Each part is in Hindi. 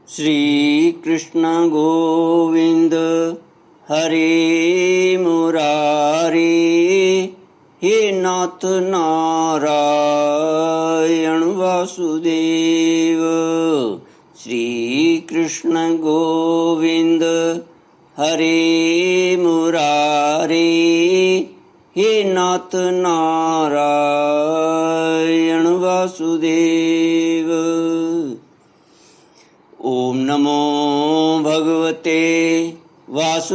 श्री कृष्ण गोविंद हरे मुरारी, हे नाथ नारायण वासुदेव। श्री कृष्ण गोविंद हरे मुरारी, हे नाथ नारायण वासुदेव। ओम नमो भगवते वासुदेवाय।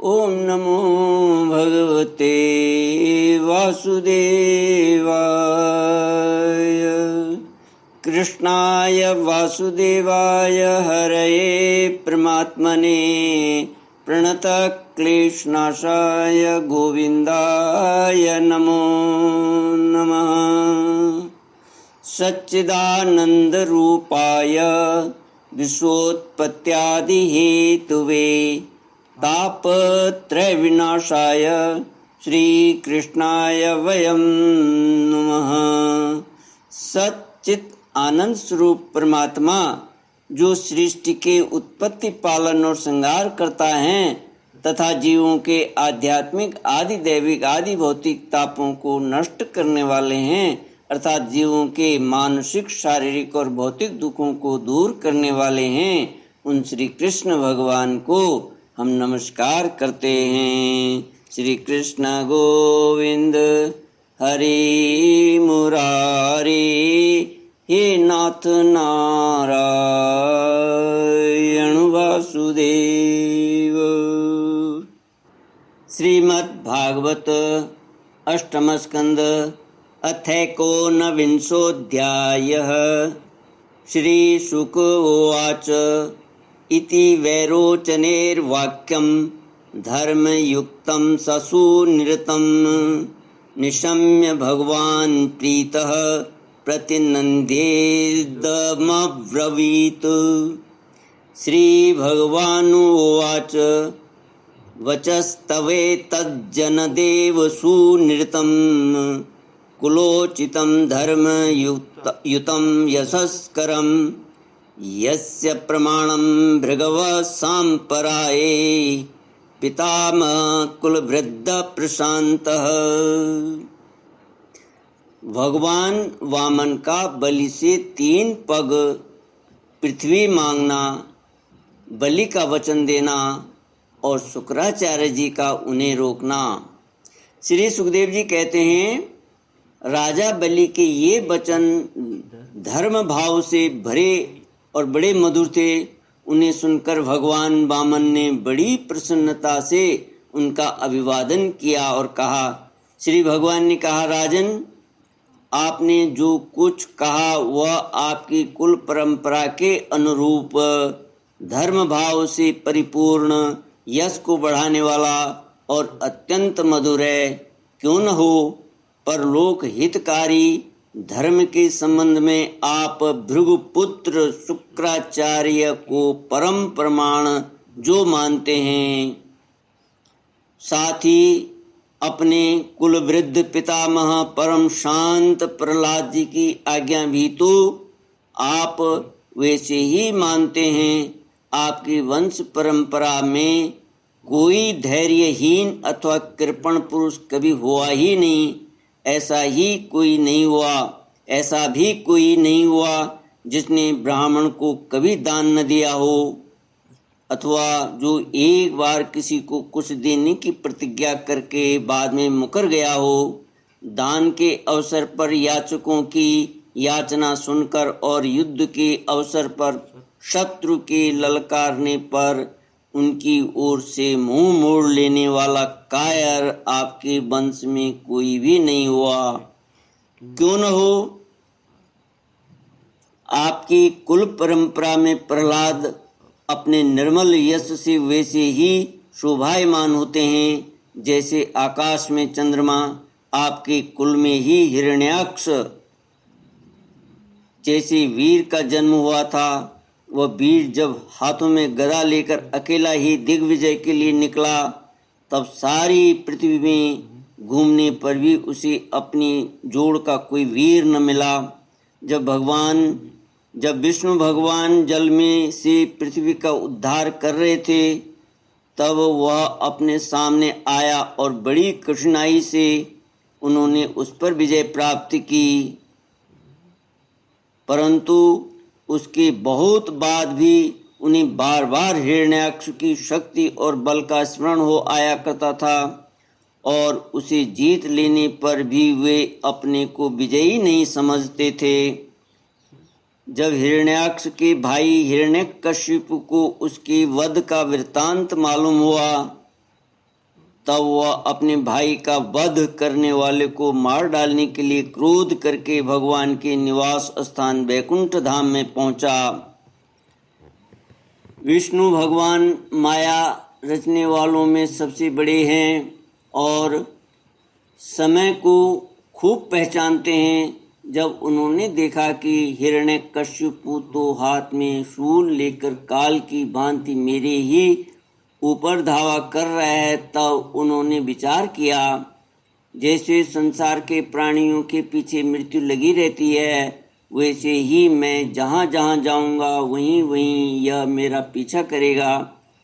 ओम नमो भगवते वासुदेवाय। कृष्णाय वासुदेवाय हरये परमात्मने प्रणतक्लेशनाशाय गोविन्दाय नमो नमः। सच्चिदानन्दरूपाय विश्वोत्पत्त्यादिहेतुवे तापत्रयविनाशाय श्रीकृष्णाय वयं नमः। सच्चित आनंद स्वरूप परमात्मा जो सृष्टि के उत्पत्ति, पालन और संहार करता है तथा जीवों के आध्यात्मिक, आदि दैविक, आदि भौतिक तापों को नष्ट करने वाले हैं, अर्थात जीवों के मानसिक, शारीरिक और भौतिक दुखों को दूर करने वाले हैं, उन श्री कृष्ण भगवान को हम नमस्कार करते हैं। श्री कृष्ण गोविंद हरि मुरारी, हे नाथ नारायण वासुदेव। श्रीमद् भागवत अष्टम स्कंद अथैकोनविंशोऽध्यायः। श्रीशुक उवाच इति वैरोचनेर्वाक्यं धर्मयुक्तं ससूनिरतं निशम्य भगवान् प्रीतः प्रतिनन्द्येदमब्रवीत्। श्रीभगवानुवाच वचस्तवेतज्जनदेव सुनिरतं कुलोचितं धर्मयुतं यशस्करं यस्य प्रमाणं भृगवः साम्पराये पितामह कुलवृद्ध प्रशान्तः। भगवान वामन का बलि से 3 पग पृथ्वी मांगना, बलि का वचन देना और शुक्राचार्य जी का उन्हें रोकना। श्री सुखदेव जी कहते हैं, राजा बलि के ये वचन धर्म भाव से भरे और बड़े मधुर थे। उन्हें सुनकर भगवान वामन ने बड़ी प्रसन्नता से उनका अभिवादन किया और कहा, श्री भगवान ने कहा, राजन, आपने जो कुछ कहा वह आपकी कुल परंपरा के अनुरूप धर्म भाव से परिपूर्ण, यश को बढ़ाने वाला और अत्यंत मधुर है। क्यों न हो, परलोक हितकारी धर्म के संबंध में आप भृगुपुत्र शुक्राचार्य को परम प्रमाण जो मानते हैं, साथ ही अपने कुलवृद्ध पितामह परम शांत प्रहलाद जी की आज्ञा भी तो आप वैसे ही मानते हैं। आपकी वंश परंपरा में कोई धैर्यहीन अथवा कृपण पुरुष कभी हुआ ही नहीं। ऐसा भी कोई नहीं हुआ जिसने ब्राह्मण को कभी दान न दिया हो, अथवा जो एक बार किसी को कुछ देने की प्रतिज्ञा करके बाद में मुकर गया हो। दान के अवसर पर याचकों की याचना सुनकर और युद्ध के अवसर पर शत्रु के ललकारने पर उनकी ओर से मुंह मोड़ लेने वाला कायर आपके वंश में कोई भी नहीं हुआ। क्यों न हो, आपकी कुल परंपरा में प्रहलाद अपने निर्मल यश से वैसे ही शोभायमान होते हैं जैसे आकाश में चंद्रमा। आपके कुल में ही हिरण्याक्ष जैसे वीर का जन्म हुआ था। वह वीर जब हाथों में गदा लेकर अकेला ही दिग्विजय के लिए निकला, तब सारी पृथ्वी में घूमने पर भी उसे अपनी जोड़ का कोई वीर न मिला। जब विष्णु भगवान जल में से पृथ्वी का उद्धार कर रहे थे, तब वह अपने सामने आया और बड़ी कठिनाई से उन्होंने उस पर विजय प्राप्त की। परंतु उसके बहुत बाद भी उन्हें बार बार हिरण्याक्ष की शक्ति और बल का स्मरण हो आया करता था, और उसे जीत लेने पर भी वे अपने को विजयी नहीं समझते थे। जब हिरण्याक्ष के भाई हिरण्यकशिपु को उसके वध का वृत्तांत मालूम हुआ, तब वह अपने भाई का वध करने वाले को मार डालने के लिए क्रोध करके भगवान के निवास स्थान वैकुंठ धाम में पहुंचा। विष्णु भगवान माया रचने वालों में सबसे बड़े हैं और समय को खूब पहचानते हैं। जब उन्होंने देखा कि हिरण्यकशिपु तो हाथ में शूल लेकर काल की भांति मेरे ही ऊपर धावा कर रहा है, तब उन्होंने विचार किया, जैसे संसार के प्राणियों के पीछे मृत्यु लगी रहती है, वैसे ही मैं जहाँ जहाँ जाऊँगा वहीं वहीं यह मेरा पीछा करेगा।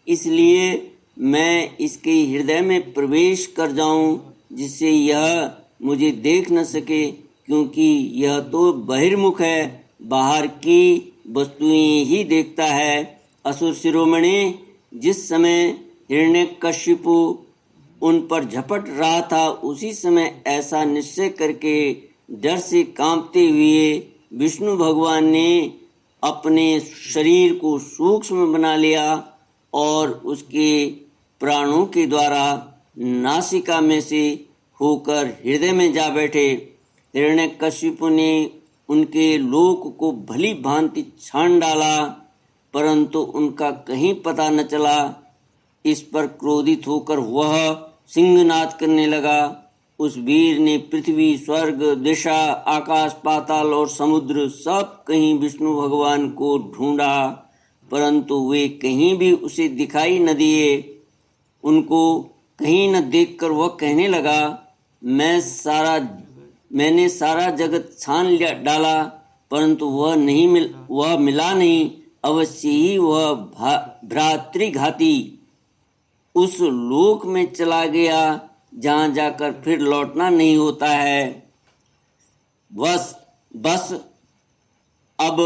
इसलिए मैं इसके हृदय में प्रवेश कर जाऊँ, जिससे यह मुझे देख न सके, क्योंकि यह तो बहिर्मुख है, बाहर की वस्तुएं ही देखता है। असुर शिरोमणि, जिस समय हिरण्यकशिपु उन पर झपट रहा था, उसी समय ऐसा निश्चय करके डर से कांपते हुए विष्णु भगवान ने अपने शरीर को सूक्ष्म बना लिया और उसके प्राणों के द्वारा नासिका में से होकर हृदय में जा बैठे। हिरण्यकशिपु ने उनके लोक को भली भांति छान डाला, परंतु उनका कहीं पता न चला। इस पर क्रोधित होकर वह सिंहनाद करने लगा। उस वीर ने पृथ्वी, स्वर्ग, दिशा, आकाश, पाताल और समुद्र सब कहीं विष्णु भगवान को ढूंढा, परंतु वे कहीं भी उसे दिखाई न दिए। उनको कहीं न देखकर वह कहने लगा, मैंने सारा जगत छान डाला, परंतु वह मिला नहीं। अवश्य ही वह भ्रातृघाती उस लोक में चला गया जहाँ जाकर फिर लौटना नहीं होता है। बस अब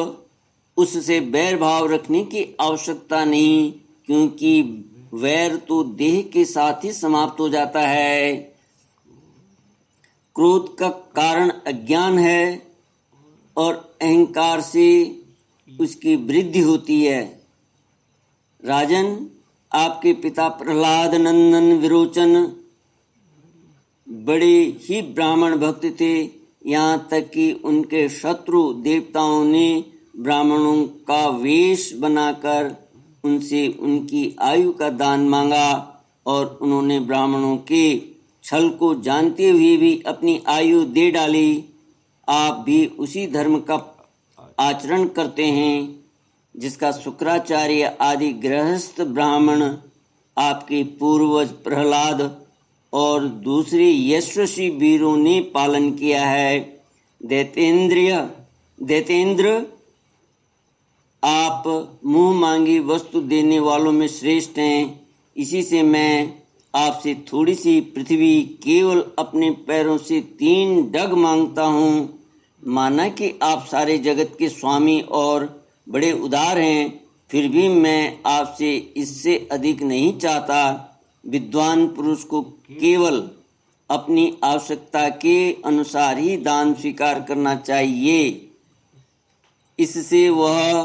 उससे बैर भाव रखने की आवश्यकता नहीं, क्योंकि वैर तो देह के साथ ही समाप्त हो जाता है। क्रोध का कारण अज्ञान है और अहंकार से उसकी वृद्धि होती है। राजन, आपके पिता प्रहलाद नंदन विरोचन बड़े ही ब्राह्मण भक्त थे, यहाँ तक कि उनके शत्रु देवताओं ने ब्राह्मणों का वेश बनाकर उनसे उनकी आयु का दान मांगा, और उन्होंने ब्राह्मणों के छल को जानते हुए भी अपनी आयु दे डाली। आप भी उसी धर्म का आचरण करते हैं जिसका शुक्राचार्य आदि गृहस्थ ब्राह्मण, आपके पूर्वज प्रहलाद और दूसरे यशस्वी वीरों ने पालन किया है। दैतेंद्र, आप मुंह मांगी वस्तु देने वालों में श्रेष्ठ हैं। इसी से मैं आपसे थोड़ी सी पृथ्वी केवल अपने पैरों से 3 डग मांगता हूँ। माना कि आप सारे जगत के स्वामी और बड़े उदार हैं, फिर भी मैं आपसे इससे अधिक नहीं चाहता। विद्वान पुरुष को केवल अपनी आवश्यकता के अनुसार ही दान स्वीकार करना चाहिए। इससे वह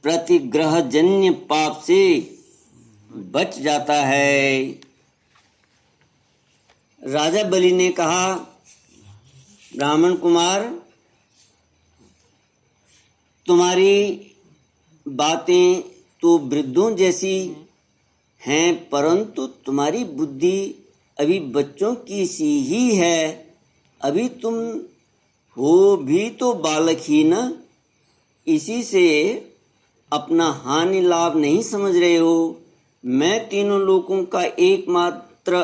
प्रतिग्रहजन्य पाप से बच जाता है। राजा बलि ने कहा, ब्राह्मण कुमार, तुम्हारी बातें तो वृद्धों जैसी हैं, परंतु तुम्हारी बुद्धि अभी बच्चों की सी ही है। अभी तुम हो भी तो बालक ही न, इसी से अपना हानि लाभ नहीं समझ रहे हो। मैं तीनों लोकों का एकमात्र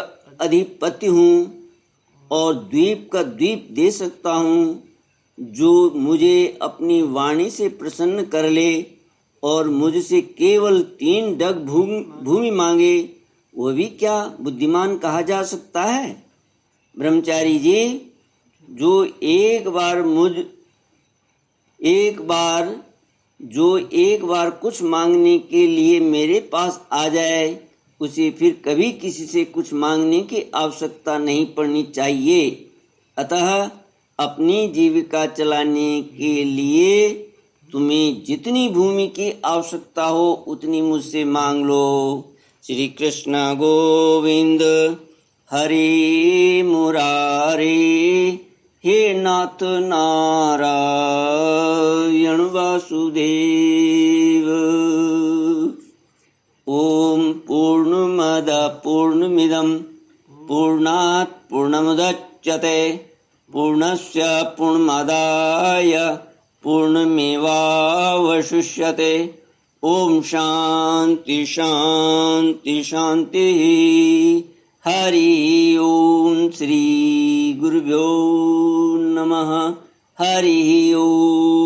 अधिपति हूँ और द्वीप का द्वीप दे सकता हूँ। जो मुझे अपनी वाणी से प्रसन्न कर ले और मुझसे केवल 3 डग भूमि मांगे, वह भी क्या बुद्धिमान कहा जा सकता है? ब्रह्मचारी जी, जो एक बार कुछ मांगने के लिए मेरे पास आ जाए, उसे फिर कभी किसी से कुछ मांगने की आवश्यकता नहीं पड़नी चाहिए। अतः अपनी जीविका चलाने के लिए तुम्हें जितनी भूमि की आवश्यकता हो उतनी मुझसे मांग लो। श्री कृष्ण गोविंद हरे मुरारे, हे नाथ नारायण वासुदेव। ओम पूर्णमद पूर्णमिदं पूर्णात् पूर्णमुदच्यते पूर्णस्य पूर्णमादाय पूर्णमेवावशिष्यते। ओम शांति शांति शांति। हरि ओम श्री गुरुभ्यो नमः। हरि ओम।